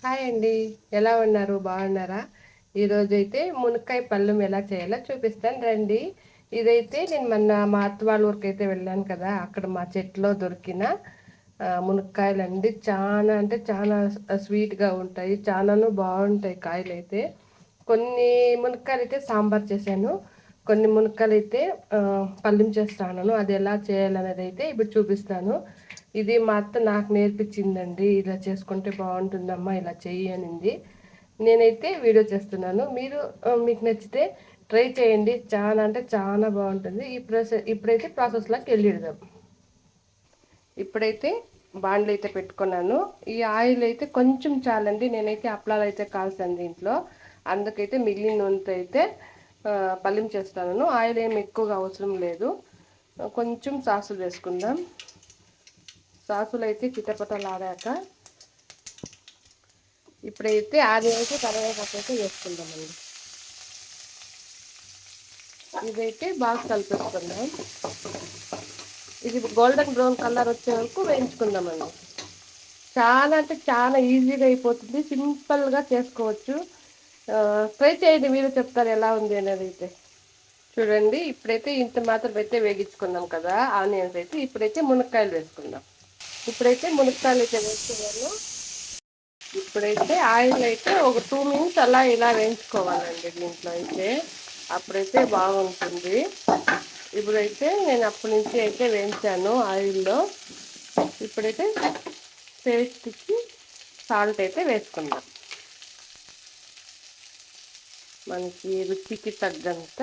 Hi అండి. ఎలా ఉన్నారు? బాగున్నారా? ఈరోజైతే మునక్కాయ పళ్ళెం ఎలా చేయాలో చూపిస్తాను రండి. ఇదైతే నేను మొన్న మా అత్త వాళ్ళ ఊరికైతే వెళ్ళాను కదా, అక్కడ మా చెట్లో దొరికిన మునక్కాయలు అండి. చాలా అంటే చాలా స్వీట్గా ఉంటాయి, చాలాను బాగుంటాయి కాయలు అయితే. కొన్ని మునక్కాయలు అయితే సాంబార్ చేశాను, కొన్ని మునక్కాయలు అయితే పళ్ళెం చేస్తాను. అది ఎలా చేయాలనేది అయితే ఇప్పుడు చూపిస్తాను. ఇది మా అత్త నాకు నేర్పించిందండి. ఇలా చేసుకుంటే బాగుంటుందమ్మా, ఇలా చెయ్యి అనింది. నేనైతే వీడియో చేస్తున్నాను. మీరు మీకు నచ్చితే ట్రై చేయండి. చాలా అంటే చాలా బాగుంటుంది. ఇప్పుడైతే ప్రాసెస్లోకి వెళ్ళిద్దాం. ఇప్పుడైతే బాండ్లు అయితే పెట్టుకున్నాను. ఈ ఆయిల్ అయితే కొంచెం చాలండి. నేనైతే అప్పలాలు అయితే కాల్చాను దీంట్లో, అందుకైతే మిగిలిన నూనెతో అయితే పళ్ళెం చేస్తాను. ఆయిల్ ఏమి ఎక్కువగా అవసరం లేదు. కొంచెం సాసులు వేసుకుందాం. సాసులు అయితే చిటపటలాడాక ఇప్పుడైతే ఆనియన్స్ కరివేపాకు అయితే వేసుకుందామండి. ఇదైతే బాగా కలిపేసుకుందాం. ఇది గోల్డెన్ బ్రౌన్ కలర్ వచ్చే వరకు వేయించుకుందామండి. చాలా అంటే చాలా ఈజీగా అయిపోతుంది, సింపుల్గా చేసుకోవచ్చు. ట్రై చేయండి, మీరు చెప్తారు ఎలా ఉంది అనేది. అయితే చూడండి, ఇప్పుడైతే ఇంత మాత్రం అయితే వేగించుకుందాం కదా ఆనియన్స్ అయితే. ఇప్పుడైతే మునక్కాయలు వేసుకుందాం. ఇప్పుడైతే మునక్కాయలు అయితే వేసుకున్నాను. ఇప్పుడైతే ఆయిల్ అయితే ఒక 2 మినిట్స్ అలా ఇలా వేయించుకోవాలండి దీంట్లో అయితే, అప్పుడైతే బాగుంటుంది. ఇప్పుడైతే నేను అప్పటి నుంచి అయితే వేయించాను ఆయిల్లో. ఇప్పుడైతే పేస్ట్కి సాల్ట్ అయితే వేసుకుందాం. మనకి రుచికి తగ్గంత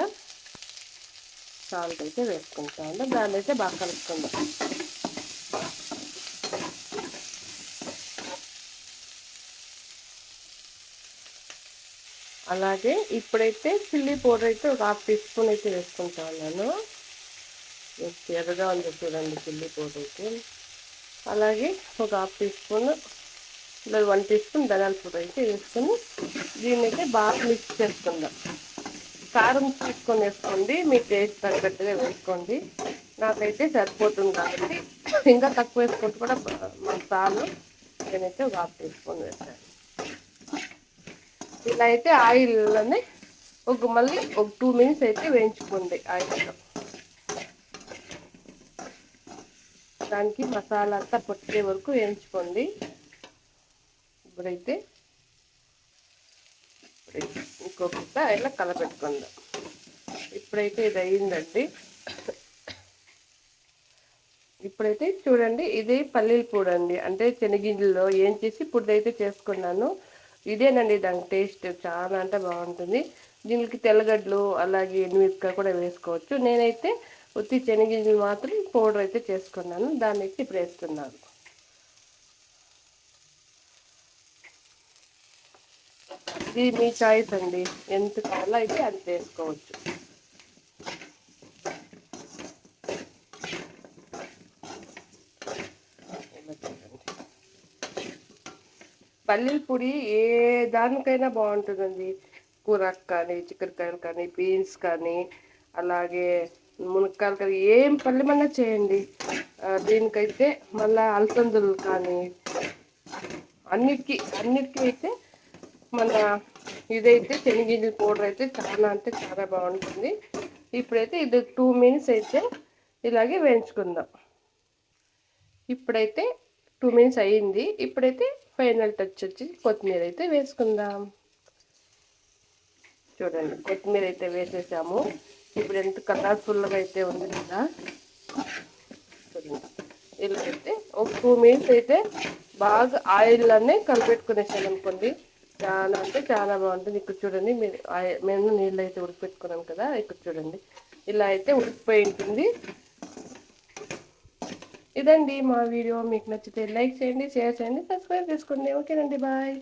సాల్ట్ అయితే వేసుకుంటాము. దాన్ని అయితే బాగా కలుపుకుందాం. అలాగే ఇప్పుడైతే చిల్లీ పౌడర్ అయితే ఒక 1/2 టీ స్పూన్ అయితే వేసుకుంటాను నేను. ఎర్రగా ఉంది చూడండి చిల్లీ పౌడర్ అయితే. అలాగే ఒక 1/2 టీ స్పూన్ లేదా 1 టీ స్పూన్ ధనియాల పౌడర్ అయితే వేసుకొని దీన్ని అయితే బాగా మిక్స్ చేసుకుందాం. కారం తీసుకొని వేసుకోండి, మీ టేస్ట్ తగ్గట్టుగా వేసుకోండి. నాకైతే సరిపోతుంది కాబట్టి ఇంకా తక్కువ వేసుకుంటూ కూడా మసాలా నేనైతే ఒక 1/2 టీ స్పూన్ వేసాను. ఇలా అయితే ఆయిల్లోనే మళ్ళీ ఒక 2 మినిట్స్ అయితే వేయించుకోండి ఆయిల్లో. దానికి మసాలా అంతా పట్టే వరకు వేయించుకోండి. ఇప్పుడైతే ఇంకొక ఇలా కలపెట్టుకుందాం. ఇప్పుడైతే ఇది అయ్యిందండి. ఇప్పుడైతే చూడండి, ఇది పల్లీల పొడి అండి, అంటే శనగింజల్లో ఏం చేసి ఇప్పుడు అయితే చేసుకున్నాను. ఇదేనండి దాని టేస్ట్, చాలా అంటే బాగుంటుంది. దీనికి తెల్లగడ్డలు అలాగే ఎండుమిరపకాయ కూడా వేసుకోవచ్చు. నేనైతే ఉత్తి శనగింజలు మాత్రం పౌడర్ అయితే చేసుకున్నాను, దాన్ని అయితే ఇప్పుడు వేస్తున్నాను. ఇది మీ చాయిస్ అండి, ఎంత కావాలో అయితే అది వేసుకోవచ్చు. పల్లీల పొడి ఏ దానికైనా బాగుంటుందండి. కూరకు కానీ, చిక్కుడుకాయలు కానీ, బీన్స్ కానీ, అలాగే మునక్కాయలు కానీ, ఏం పల్లెమన్నా చేయండి. దీనికైతే మళ్ళీ అలసందులు కానీ అన్నిటికీ అయితే మన ఇదైతే శనగింజల పౌడర్ అయితే చాలా అంటే చాలా బాగుంటుంది. ఇప్పుడైతే ఇది 2 మినిట్స్ అయితే ఇలాగే వేయించుకుందాం. ఇప్పుడైతే 2 మినిట్స్ అయ్యింది. ఇప్పుడైతే ఫైనల్ టచ్ వచ్చి కొత్తిమీర అయితే వేసుకుందాం. చూడండి, కొత్తిమీర అయితే వేసేసాము. ఇప్పుడు ఎంత కలర్ఫుల్గా అయితే ఉంది కదా. చూడండి, ఇలా అయితే ఒక 2 మినిట్స్ అయితే బాగా ఆయిల్లోనే కలిపెట్టుకునేసాను అనుకోండి, చాలా అంటే చాలా బాగుంటుంది. ఇక్కడ చూడండి, మేము నీళ్ళు అయితే ఉడికిపెట్టుకున్నాం కదా. ఇక్కడ చూడండి, ఇలా అయితే ఉడికిపోయి ఉంటుంది. ఇదండి మా వీడియో. మీకు నచ్చితే లైక్ చేయండి, షేర్ చేయండి, సబ్స్క్రైబ్ చేసుకోండి. ఓకేనండి, బాయ్.